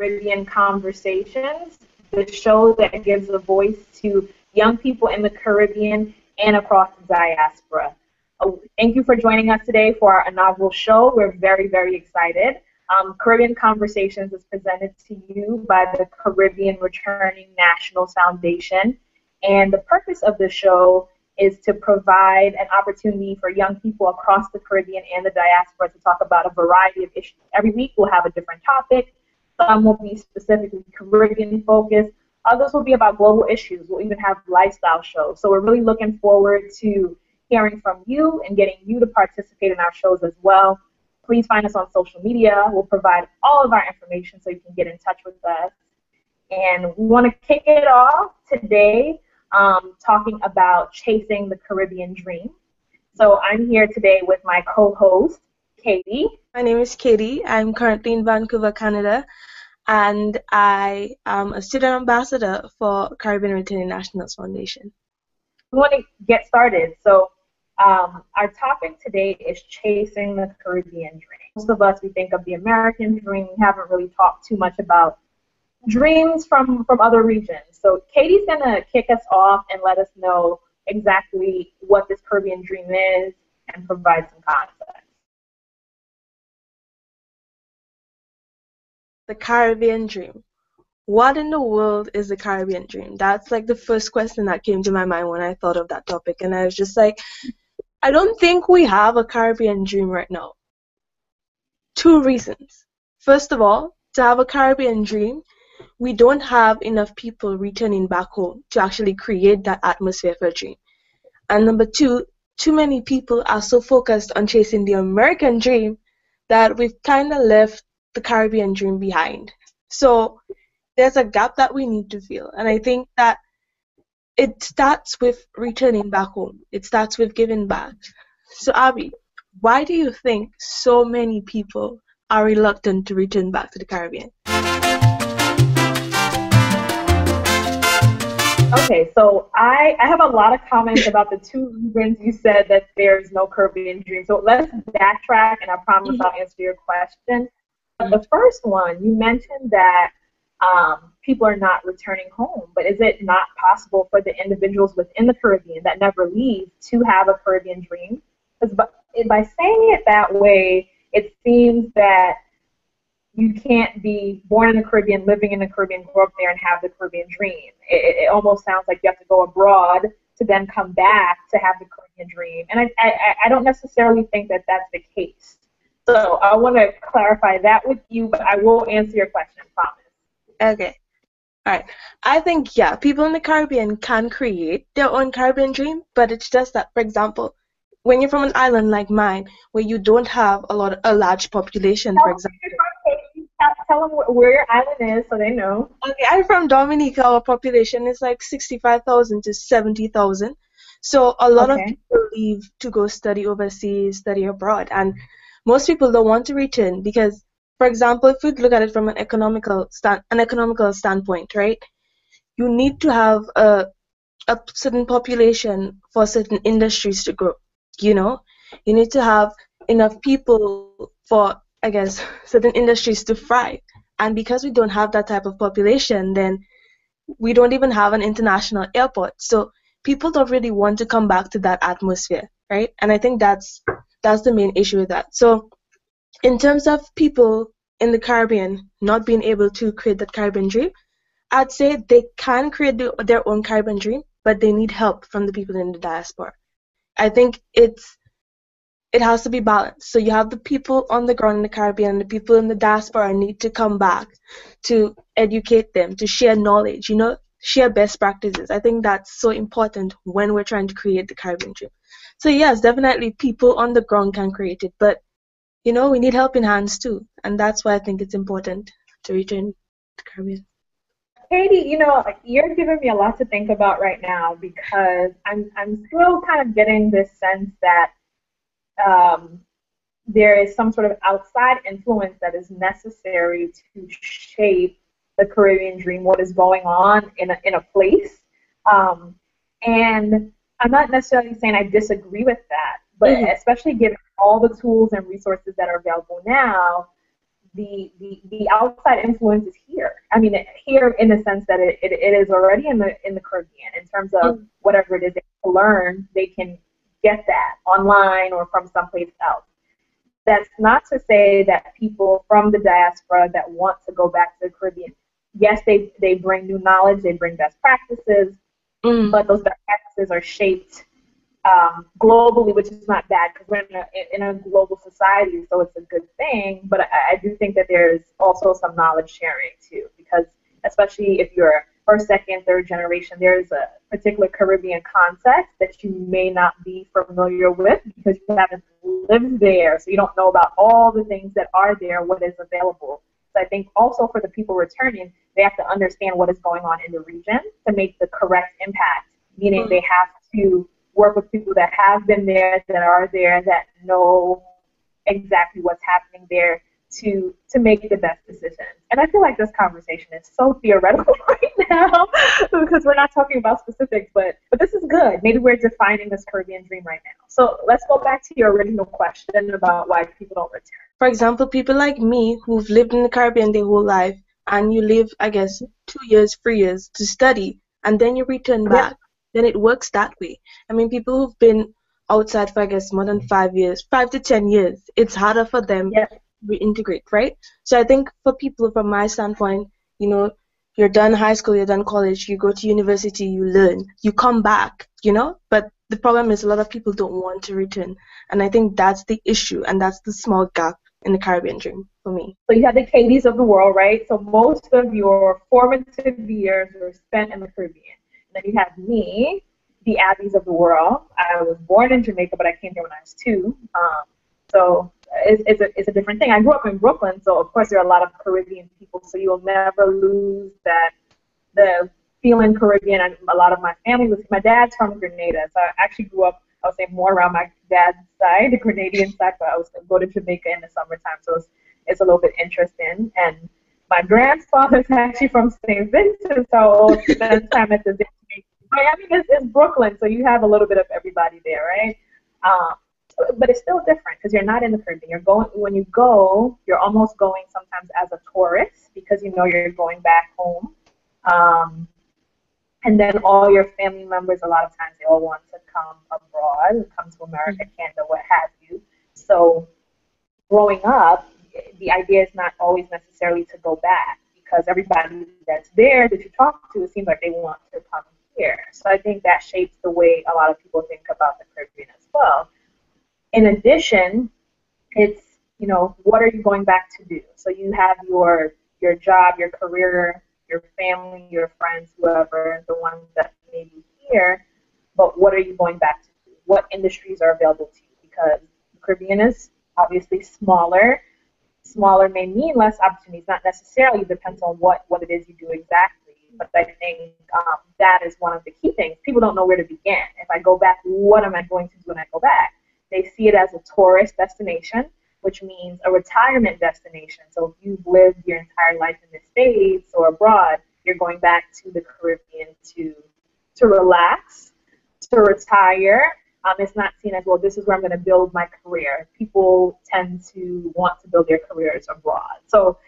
Caribbean CommVersations, the show that gives a voice to young people in the Caribbean and across the diaspora. Thank you for joining us today for our inaugural show. We're very, very excited. Caribbean CommVersations is presented to you by the Caribbean Returning Nationals Foundation, and the purpose of the show is to provide an opportunity for young people across the Caribbean and the diaspora to talk about a variety of issues. Every week we'll have a different topic. Some will be specifically Caribbean focused. Others will be about global issues. We'll even have lifestyle shows. So we're really looking forward to hearing from you and getting you to participate in our shows as well. Please find us on social media. We'll provide all of our information so you can get in touch with us. And we want to kick it off today talking about chasing the Caribbean dream. So I'm here today with my co-host, Kaidie. My name is Kaidie. I'm currently in Vancouver, Canada, and I am a student ambassador for Caribbean Returning Nationals Foundation. We want to get started. So our topic today is chasing the Caribbean dream. Most of us, we think of the American dream. We haven't really talked too much about dreams from other regions. So Kaidie's going to kick us off and let us know exactly what this Caribbean dream is and provide some context. The Caribbean dream. What in the world is the Caribbean dream? That's like the first question that came to my mind when I thought of that topic. And I was just like, I don't think we have a Caribbean dream right now. 2 reasons. First of all, to have a Caribbean dream, we don't have enough people returning back home to actually create that atmosphere for a dream. And number 2, too many people are so focused on chasing the American dream that we've kind of left the Caribbean dream behind. So there's a gap that we need to fill. And I think that it starts with returning back home. It starts with giving back. So Abby, why do you think so many people are reluctant to return back to the Caribbean? Okay, so I have a lot of comments about the 2 reasons you said that there's no Caribbean dream. So let's backtrack, and I promise I'll answer your question. The first one, you mentioned that people are not returning home, but is it not possible for the individuals within the Caribbean that never leave to have a Caribbean dream? Because by saying it that way, it seems that you can't be born in the Caribbean, living in the Caribbean, grow up there, and have the Caribbean dream. It almost sounds like you have to go abroad to then come back to have the Caribbean dream. And I don't necessarily think that that's the case. So I want to clarify that with you, but I will answer your question, I promise. Okay. All right. I think, yeah, people in the Caribbean can create their own Caribbean dream, but it's just that, for example, when you're from an island like mine, where you don't have a large population, for example. Tell them where your island is so they know. Okay, I'm from Dominica. Our population is like 65,000 to 70,000. So a lot of people leave to go study overseas, study abroad, and most people don't want to return because, for example, if we look at it from an economical standpoint, right? You need to have a certain population for certain industries to grow. You know, you need to have enough people for, I guess, certain industries to thrive. And because we don't have that type of population, then we don't even have an international airport. So people don't really want to come back to that atmosphere, right? And I think that's the main issue with that. So in terms of people in the Caribbean not being able to create that Caribbean dream, I'd say they can create their own Caribbean dream, but they need help from the people in the diaspora. I think it has to be balanced. So you have the people on the ground in the Caribbean, the people in the diaspora need to come back to educate them, to share knowledge, share best practices. I think that's so important when we're trying to create the Caribbean dream. So yes, definitely people on the ground can create it, but we need helping hands too, and that's why I think it's important to return to Caribbean. Kaidie, you're giving me a lot to think about right now because I'm still kind of getting this sense that there is some sort of outside influence that is necessary to shape the Caribbean dream, what is going on in a place. And I'm not necessarily saying I disagree with that, but especially given all the tools and resources that are available now, the outside influence is here. I mean, here in the sense that it is already in the Caribbean in terms of whatever it is they can learn, they can get that online or from someplace else. That's not to say that people from the diaspora that want to go back to the Caribbean, yes, they bring new knowledge, they bring best practices, but those best practices are shaped globally, which is not bad because we're in a global society, so it's a good thing. But I do think that there's also some knowledge sharing too, because especially if you're first, second, third generation, there's a particular Caribbean context that you may not be familiar with because you haven't lived there, so you don't know about all the things that are there, what is available. So I think also for the people returning, they have to understand what is going on in the region to make the correct impact, meaning they have to work with people that have been there, that are there, that know exactly what's happening there to make the best decisions. And I feel like this conversation is so theoretical right now because we're not talking about specifics, but this is good. Maybe we're defining this Caribbean dream right now. So let's go back to your original question about why people don't return. For example, people like me who've lived in the Caribbean their whole life, and you live, I guess, 2 years, 3 years to study, and then you return back. Then it works that way. I mean, people who've been outside for, I guess, more than 5 years, 5 to 10 years, it's harder for them to reintegrate, right? So I think for people, from my standpoint, you know, you're done high school, you're done college, you go to university, you learn, you come back, you know? But the problem is a lot of people don't want to return. And I think that's the issue, and that's the small gap in the Caribbean dream for me. So you have the Kaidies of the world, right? So most of your formative years were spent in the Caribbean. Then you have me, the Abbeys of the world. I was born in Jamaica, but I came here when I was 2. So it's a different thing. I grew up in Brooklyn, so of course there are a lot of Caribbean people, so you'll never lose the feeling Caribbean. And a lot of my family my dad's from Grenada, so I actually grew up, I would say, more around my dad's side, the Grenadian side, but I was go to Jamaica in the summertime, so it's a little bit interesting. And my grandfather's actually from St. Vincent, so I spent time at the Miami is Brooklyn, so you have a little bit of everybody there, right? But it's still different because you're not in the Caribbean. When you go, you're almost going sometimes as a tourist because you know you're going back home. And then all your family members, a lot of times they all want to come abroad, come to America, Canada, what have you. So growing up, the idea is not always necessarily to go back because everybody that's there that you talk to, it seems like they want to come here. So I think that shapes the way a lot of people think about the Caribbean as well. In addition, it's, you know, what are you going back to do? So you have your job, your career, your family, your friends, whoever, the ones that may be here, but what are you going back to do? What industries are available to you? Because the Caribbean is obviously smaller. Smaller may mean less opportunities, not necessarily, depends on what it is you do exactly. But I think that is one of the key things. People don't know where to begin. If I go back, what am I going to do when I go back? They see it as a tourist destination, which means a retirement destination. So if you've lived your entire life in the States or abroad, you're going back to the Caribbean to relax, to retire. It's not seen as, well, this is where I'm going to build my career. People tend to want to build their careers abroad. So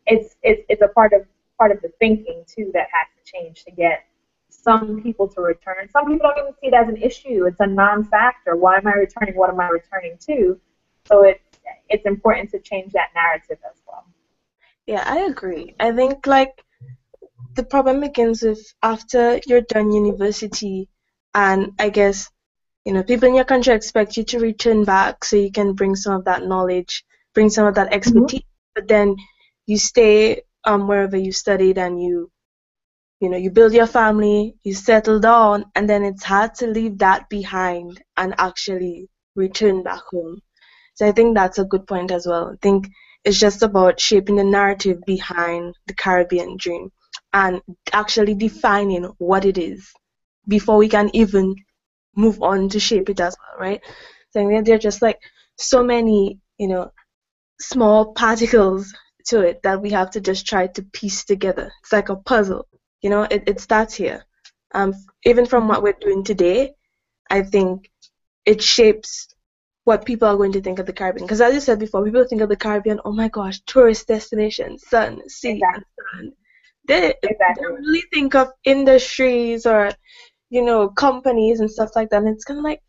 it's a part of the thinking, too, that has to change to get some people to return. Some people don't even see it as an issue. It's a non-factor. Why am I returning? What am I returning to? So it's important to change that narrative as well. Yeah, I agree. I think, like, the problem begins with after you're done university, and I guess, you know, people in your country expect you to return back so you can bring some of that knowledge, bring some of that expertise, but then you stay wherever you studied and you build your family, you settle down, and then it's hard to leave that behind and actually return back home. So I think that's a good point as well. I think it's just about shaping the narrative behind the Caribbean dream and actually defining what it is before we can even move on to shape it as well, right? So I think there are just like so many, small particles to it that we have to just try to piece together. It's like a puzzle. It starts here. Even from what we're doing today, I think it shapes what people are going to think of the Caribbean. Because as you said before, people think of the Caribbean, oh my gosh, tourist destination, sun, sea, Exactly. and sand. They don't really think of industries or, companies and stuff like that. And it's kind of like,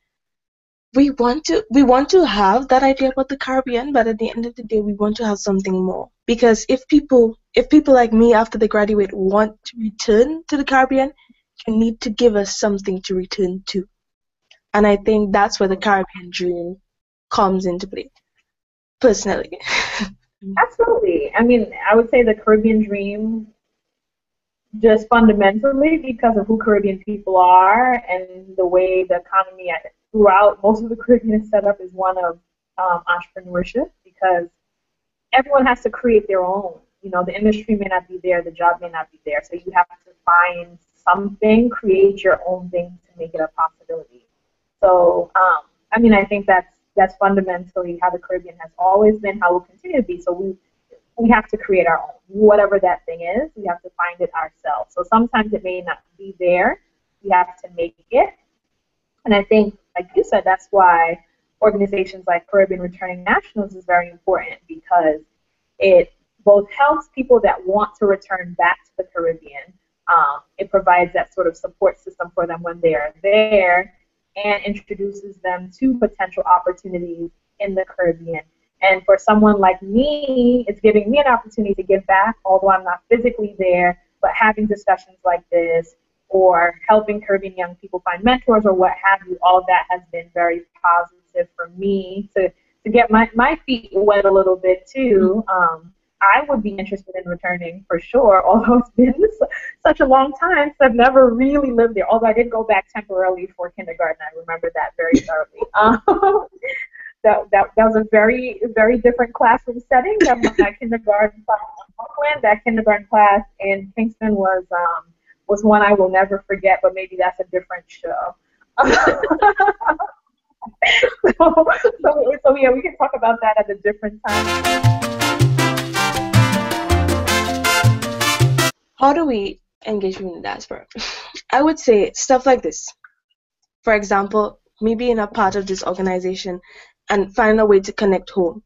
we want to have that idea about the Caribbean, but at the end of the day, we want to have something more. Because if people like me after they graduate want to return to the Caribbean, you need to give us something to return to. And I think that's where the Caribbean dream comes into play, personally. Absolutely. I mean, I would say the Caribbean dream, just fundamentally because of who Caribbean people are and the way the economy throughout most of the Caribbean is set up, is one of entrepreneurship, because everyone has to create their own. The industry may not be there, the job may not be there, so you have to find something, create your own thing to make it a possibility. So, I mean, I think that's fundamentally how the Caribbean has always been, how it will continue to be. So we have to create our own. Whatever that thing is, we have to find it ourselves. So sometimes it may not be there. We have to make it. And I think, like you said, that's why organizations like Caribbean Returning Nationals is very important, because it both helps people that want to return back to the Caribbean. It provides that sort of support system for them when they are there, and introduces them to potential opportunities in the Caribbean. And for someone like me, it's giving me an opportunity to give back, although I'm not physically there, but having discussions like this, or helping Caribbean young people find mentors or what have you, all that has been very positive for me to get my feet wet a little bit too. I would be interested in returning for sure, although it's been such a long time since I've never really lived there, although I did go back temporarily for kindergarten. I remember that very thoroughly. That was a very, very different classroom setting than my kindergarten class in Brooklyn. That kindergarten class in Kingston was one I will never forget, but maybe that's a different show. So yeah, we can talk about that at a different time. How do we engage with the diaspora? I would say stuff like this. For example, me being a part of this organization and find a way to connect home.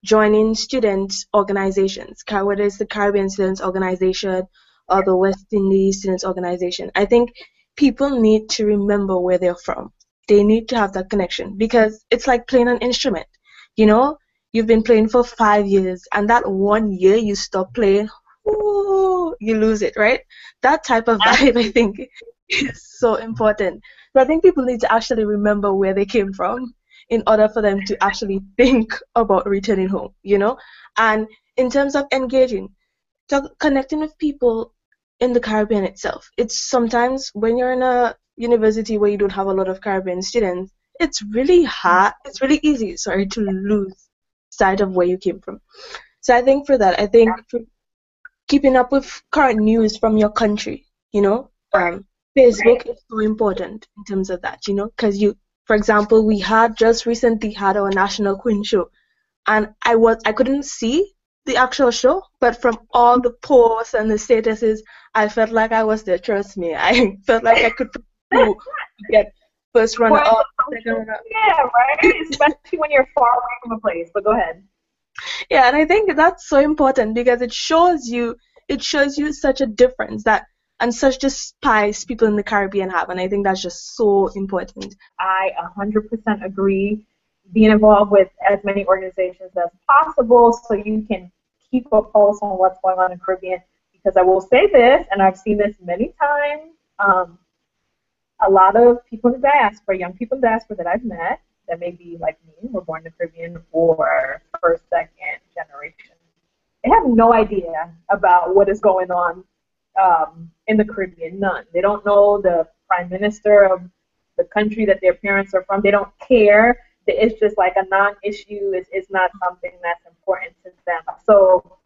Joining student organizations, whether it's the Caribbean Students Organization or the West Indies Students Organization. I think people need to remember where they're from. They need to have that connection, because it's like playing an instrument. You've been playing for 5 years, and that 1 year you stop playing, you lose it, right? That type of vibe, I think, is so important. So I think people need to actually remember where they came from in order for them to actually think about returning home, And in terms of engaging, connecting with people in the Caribbean itself. It's sometimes when you're in a university where you don't have a lot of Caribbean students, it's really hard, it's really easy, to lose sight of where you came from. So I think for that, for keeping up with current news from your country, Facebook is so important in terms of that, because for example, we just recently had our National Queen show, and I couldn't see the actual show, but from all the posts and the statuses, I felt like I was there. Trust me, I felt like I could get first runner up, second runner up. Yeah, right. Especially when you're far away from a place. But go ahead. Yeah, and I think that's so important, because it shows you such a difference and such the spice people in the Caribbean have, and I think that's just so important. I 100% agree. Being involved with as many organizations as possible so you can keep a pulse on what's going on in the Caribbean, because I will say this, and I've seen this many times, a lot of people in the diaspora, young people in the diaspora that I've met that may be like me, were born in the Caribbean or first, second generation, they have no idea about what is going on in the Caribbean, none. They don't know the prime minister of the country that their parents are from. They don't care. It's just like a non-issue. It's not something that's important to them. So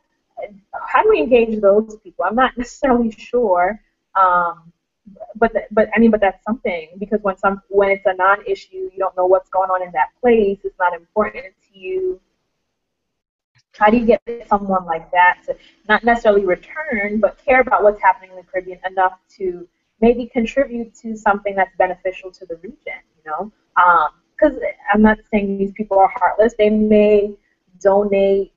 how do we engage those people? I'm not necessarily sure, but that's something, because when it's a non-issue, you don't know what's going on in that place. It's not important to you. How do you get someone like that to not necessarily return, but care about what's happening in the Caribbean enough to maybe contribute to something that's beneficial to the region? because I'm not saying these people are heartless. They may donate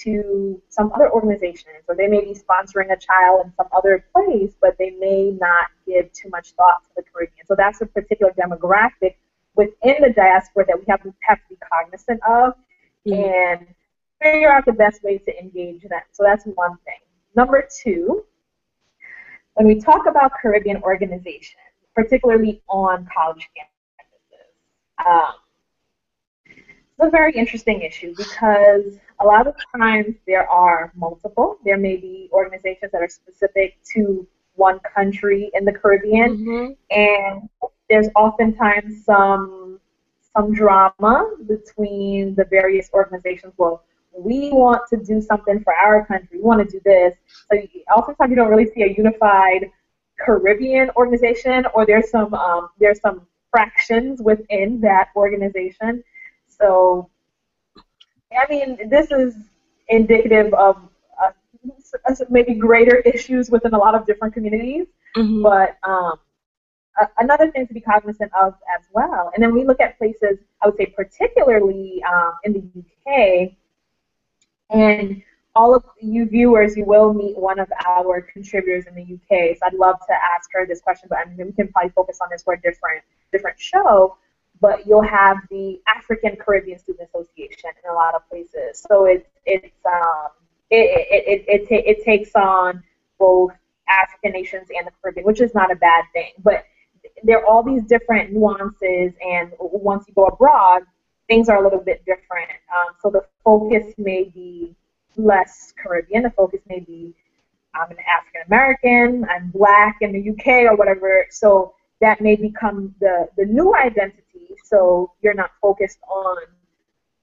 to some other organizations, or they may be sponsoring a child in some other place, but they may not give too much thought to the Caribbean. So that's a particular demographic within the diaspora that we have to be cognizant of and figure out the best way to engage them. So that's one thing. Number two, when we talk about Caribbean organizations, particularly on college campuses, it's a very interesting issue because a lot of times there are multiple. There may be organizations that are specific to one country in the Caribbean, and there's oftentimes some drama between the various organizations. Well, we want to do something for our country. We want to do this. So oftentimes you don't really see a unified Caribbean organization, or there's some fractions within that organization. So, I mean, this is indicative of maybe greater issues within a lot of different communities. But another thing to be cognizant of as well, and then we look at places, I would say particularly in the UK, and all of you viewers, you will meet one of our contributors in the UK, so I'd love to ask her this question, but I mean, we can probably focus on this for a different show. But you'll have the African Caribbean Student Association in a lot of places. So it takes on both African nations and the Caribbean, which is not a bad thing. But there are all these different nuances, and once you go abroad, things are a little bit different. So the focus may be less Caribbean. The focus may be I'm an African American, I'm Black in the UK or whatever. So that may become the new identity. So you're not focused on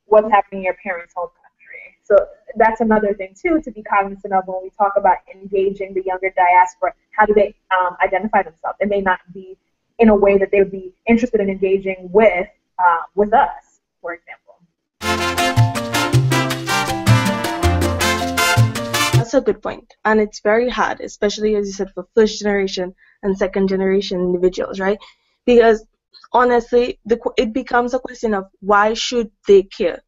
what's happening in your parents' home country. So that's another thing, too, to be cognizant of when we talk about engaging the younger diaspora. How do they identify themselves? It may not be in a way that they would be interested in engaging with us, for example. That's a good point. And it's very hard, especially, as you said, for first generation and second generation individuals, right? Because honestly, it becomes a question of why should they care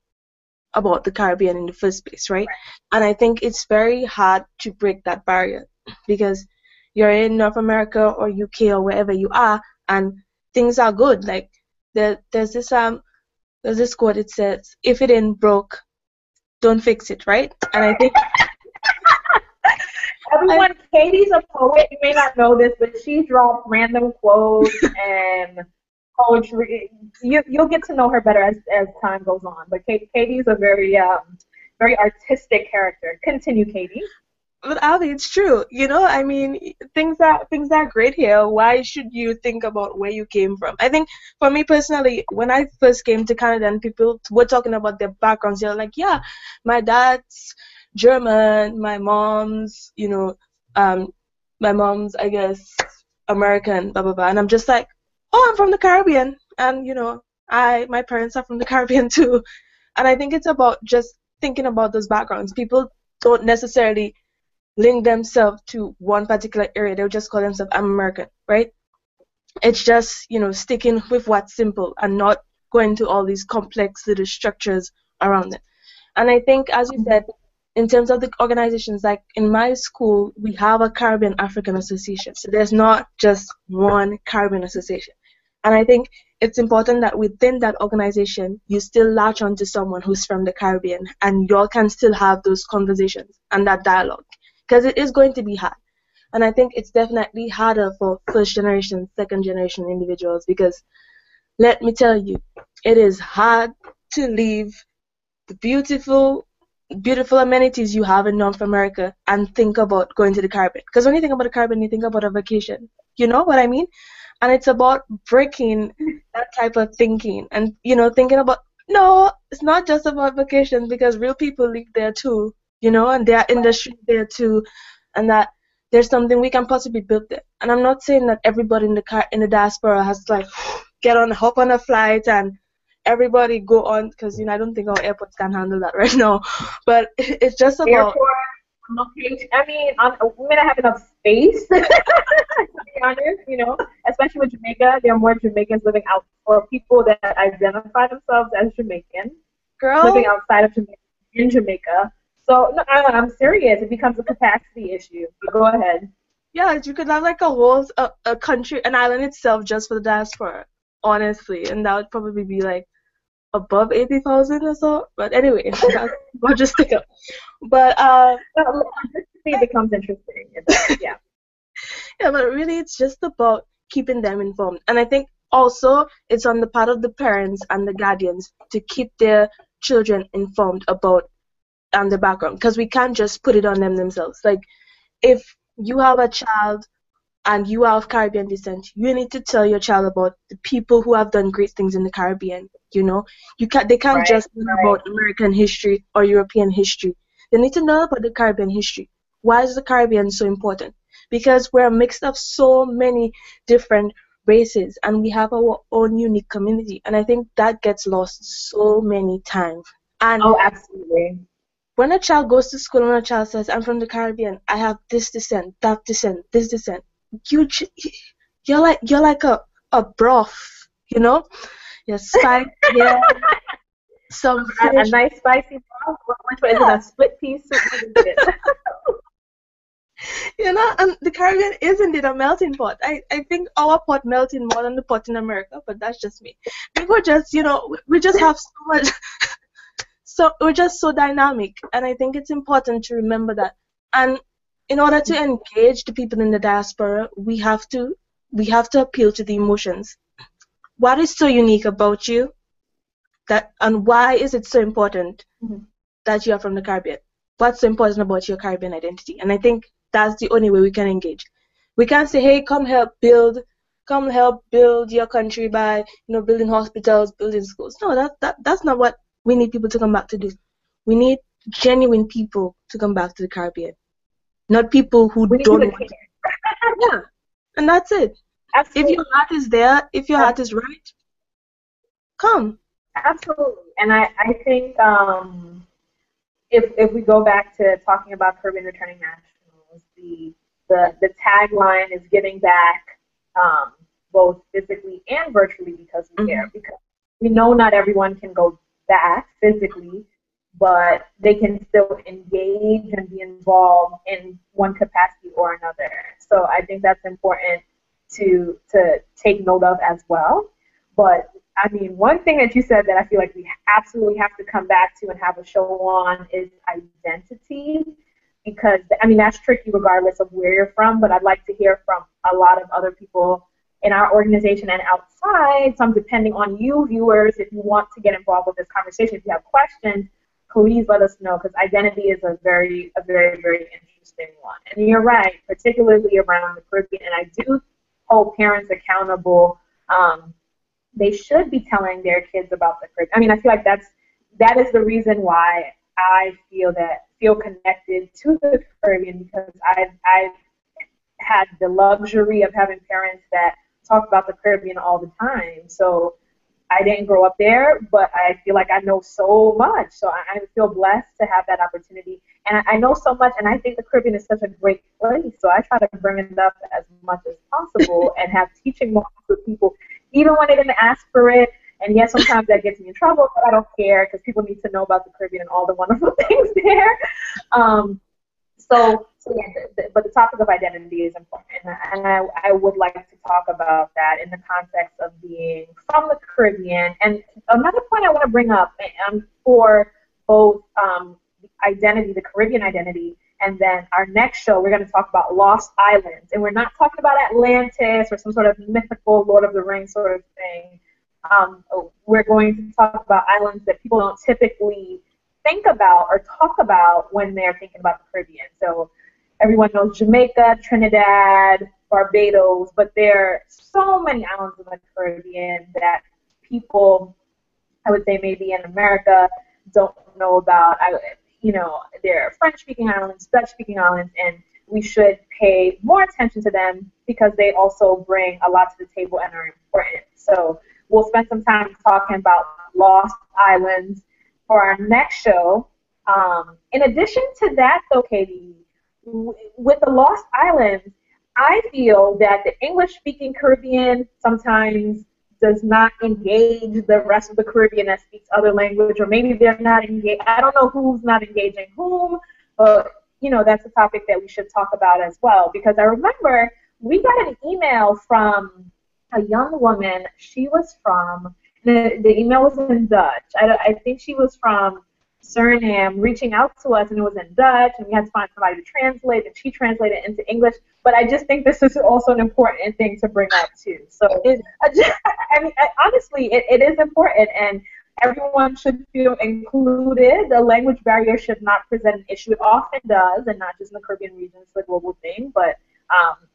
about the Caribbean in the first place, right? And I think it's very hard to break that barrier because you're in North America or UK or wherever you are, and things are good. Like there's this quote. It says, "If it ain't broke, don't fix it," right? And I think everyone, Kaidie's a poet. You may not know this, but she drops random quotes and poetry. You'll get to know her better as time goes on. But Kaidie's a very artistic character. Continue, Kaidie. But Abby, it's true. You know, I mean, things are great here. Why should you think about where you came from? I think for me personally, when I first came to Canada and people were talking about their backgrounds, they're like, yeah, my dad's German, my mom's, I guess, American, blah, blah, blah. And I'm just like, oh, I'm from the Caribbean. And, my parents are from the Caribbean too. And I think it's about just thinking about those backgrounds. People don't necessarily link themselves to one particular area. They'll just call themselves, I'm American, right? It's just, sticking with what's simple and not going to all these complex little structures around it. And I think, as you said, in terms of the organizations, like in my school, we have a Caribbean African Association. So there's not just one Caribbean Association. And I think it's important that within that organization, you still latch on to someone who's from the Caribbean, and y'all can still have those conversations and that dialogue, because it is going to be hard. And I think it's definitely harder for first generation, second generation individuals, because let me tell you, it is hard to leave the beautiful amenities you have in North America and think about going to the Caribbean. Because when you think about the Caribbean, you think about a vacation. You know what I mean? And it's about breaking that type of thinking and, thinking about, no, it's not just about vacations, because real people live there too, and there are industries there too, and that there's something we can possibly build there. And I'm not saying that everybody in the diaspora has to, hop on a flight and everybody go on, because, I don't think our airports can handle that right now. But it's just about... Okay, I mean, we may not have enough space, to be honest, especially with Jamaica. There are more Jamaicans living out, or people that identify themselves as Jamaican, living Girl, outside of Jamaica, in Jamaica. So, no, I'm serious. It becomes a capacity issue. Go ahead. yeah, you could have like a whole a country, an island itself just for the diaspora, honestly, and that would probably be like above 80,000 or so. But anyway, that's we'll just stick up. But No, it becomes interesting. It does, yeah. yeah, but really it's just about keeping them informed. And I think also it's on the part of the parents and the guardians to keep their children informed about the background, because we can't just put it on them themselves. Like if you have a child and you are of Caribbean descent, you need to tell your child about the people who have done great things in the Caribbean. They can't Right, just learn about American history or European history. They need to know about the Caribbean history. Why is the Caribbean so important? Because we're a mix of so many different races and we have our own unique community. And I think that gets lost so many times. And Oh, absolutely. when a child goes to school and a child says, I'm from the Caribbean, I have this descent, that descent, this descent, you're like a broth, You're spicy, yeah, some A fish. nice spicy broth. Which one is it? Yeah, A split pea soup? What is it? and the Caribbean is indeed a melting pot. I think our pot melting more than the pot in America, but that's just me. People just, we just have so much, so we're just so dynamic, and I think it's important to remember that. And in order to engage the people in the diaspora, we have to appeal to the emotions. What is so unique about you, and why is it so important Mhm. that you are from the Caribbean? What's so important about your Caribbean identity? And I think that's the only way we can engage. We can't say, hey, come help build your country by, building hospitals, building schools. No, that's not what we need people to come back to do. We need genuine people to come back to the Caribbean, not people who We need you don't to want to. care. Yeah, and that's it. If Absolutely. your heart is there, if your heart is right, come. Absolutely. And I think if we go back to talking about Caribbean returning nationals, the tagline is giving back both physically and virtually because we Hmm. care. Because we know not everyone can go back physically, but they can still engage and be involved in one capacity or another. So I think that's important to take note of as well. But I mean, one thing that you said that I feel like we absolutely have to come back to and have a show on is identity, because I mean that's tricky regardless of where you're from. But I'd like to hear from a lot of other people in our organization and outside. So I'm depending on you, viewers, if you want to get involved with this conversation. If you have questions, please let us know, because identity is a very, very interesting one. And you're right, particularly around the Caribbean. And I do hold parents accountable. They should be telling their kids about the Caribbean. I mean, I feel like that is the reason why I feel connected to the Caribbean, because I've had the luxury of having parents that talk about the Caribbean all the time. So I didn't grow up there, but I feel like I know so much. So I feel blessed to have that opportunity. And I know so much, and I think the Caribbean is such a great place. So I try to bring it up as much as possible and have teaching moments with people, even when they didn't ask for it. And yes, sometimes that gets me in trouble, but I don't care, because people need to know about the Caribbean and all the wonderful things there. So yeah, but the topic of identity is important, and I would like to talk about that in the context of being from the Caribbean. And another point I want to bring up for both the identity, the Caribbean identity, and then our next show, we're going to talk about lost islands, and we're not talking about Atlantis or some sort of mythical Lord of the Rings sort of thing. We're going to talk about islands that people don't typically think about or talk about when they're thinking about the Caribbean. So everyone knows Jamaica, Trinidad, Barbados, but there are so many islands in the Caribbean that people, I would say maybe in America, don't know about. There are French-speaking islands, Dutch-speaking islands, and we should pay more attention to them because they also bring a lot to the table and are important. So we'll spend some time talking about lost islands for our next show. In addition to that, though, Kaidie, with the Lost Islands, I feel that the English-speaking Caribbean sometimes does not engage the rest of the Caribbean that speaks other language, or maybe they're not engaged. I don't know who's not engaging whom, but that's a topic that we should talk about as well. Because I remember we got an email from a young woman. She was from the email was in Dutch. I think she was from Suriname, reaching out to us, and it was in Dutch, and we had to find somebody to translate, and she translated it into English. But I just think this is also an important thing to bring up too. So, honestly, it is important, and everyone should feel included. The language barrier should not present an issue. It often does, and not just in the Caribbean region. It's a global thing, but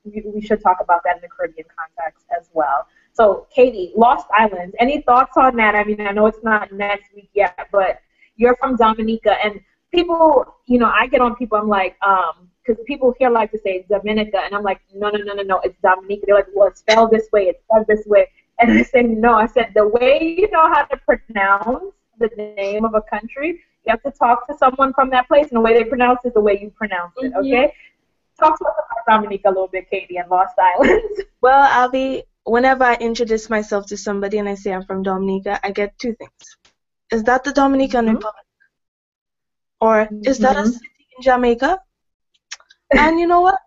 we should talk about that in the Caribbean context as well. So, Kaidie, Lost Islands, any thoughts on that? I mean, I know it's not next week yet, but you're from Dominica, and people, I get on people, I'm like, because people here like to say Dominica, and I'm like, no, it's Dominica. They're like, well, it's spelled this way, it's spelled this way. And I say, no, I said, the way you know how to pronounce the name of a country, you have to talk to someone from that place, and the way they pronounce it is the way you pronounce it, okay? Talk to us about Dominica a little bit, Kaidie, and Lost Islands. Well, whenever I introduce myself to somebody and I say I'm from Dominica, I get two things. Is that the Dominican Republic? Or is that a city in Jamaica? And you know what?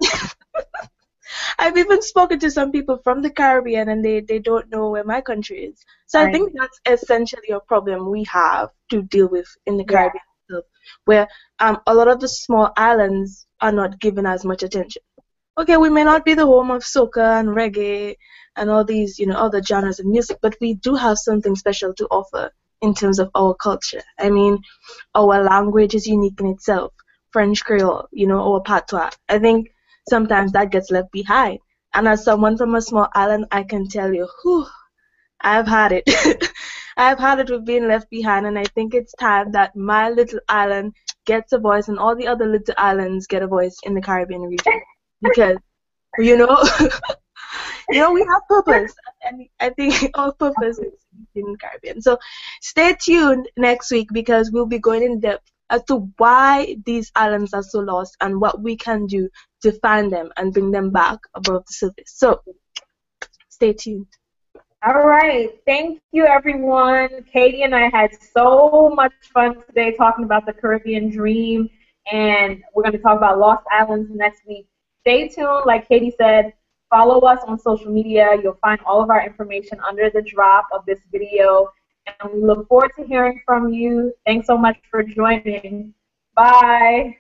I've even spoken to some people from the Caribbean, and they don't know where my country is. So I think that's essentially a problem we have to deal with in the Caribbean itself, where a lot of the small islands are not given as much attention. Okay, we may not be the home of soca and reggae and all these, other genres of music, but we do have something special to offer in terms of our culture. I mean, our language is unique in itself. French Creole, or patois. I think sometimes that gets left behind. And as someone from a small island, I can tell you, I've had it. I've had it with being left behind, and I think it's time that my little island gets a voice, and all the other little islands get a voice in the Caribbean region. Because, we have purpose, and I think our purpose is in the Caribbean. So stay tuned next week, because we'll be going in depth as to why these islands are so lost and what we can do to find them and bring them back above the surface. So stay tuned. All right. Thank you, everyone. Kaidie and I had so much fun today talking about the Caribbean dream, and we're going to talk about Lost Islands next week. Stay tuned. Like Kaidie said, follow us on social media. You'll find all of our information under the drop of this video. And we look forward to hearing from you. Thanks so much for joining. Bye.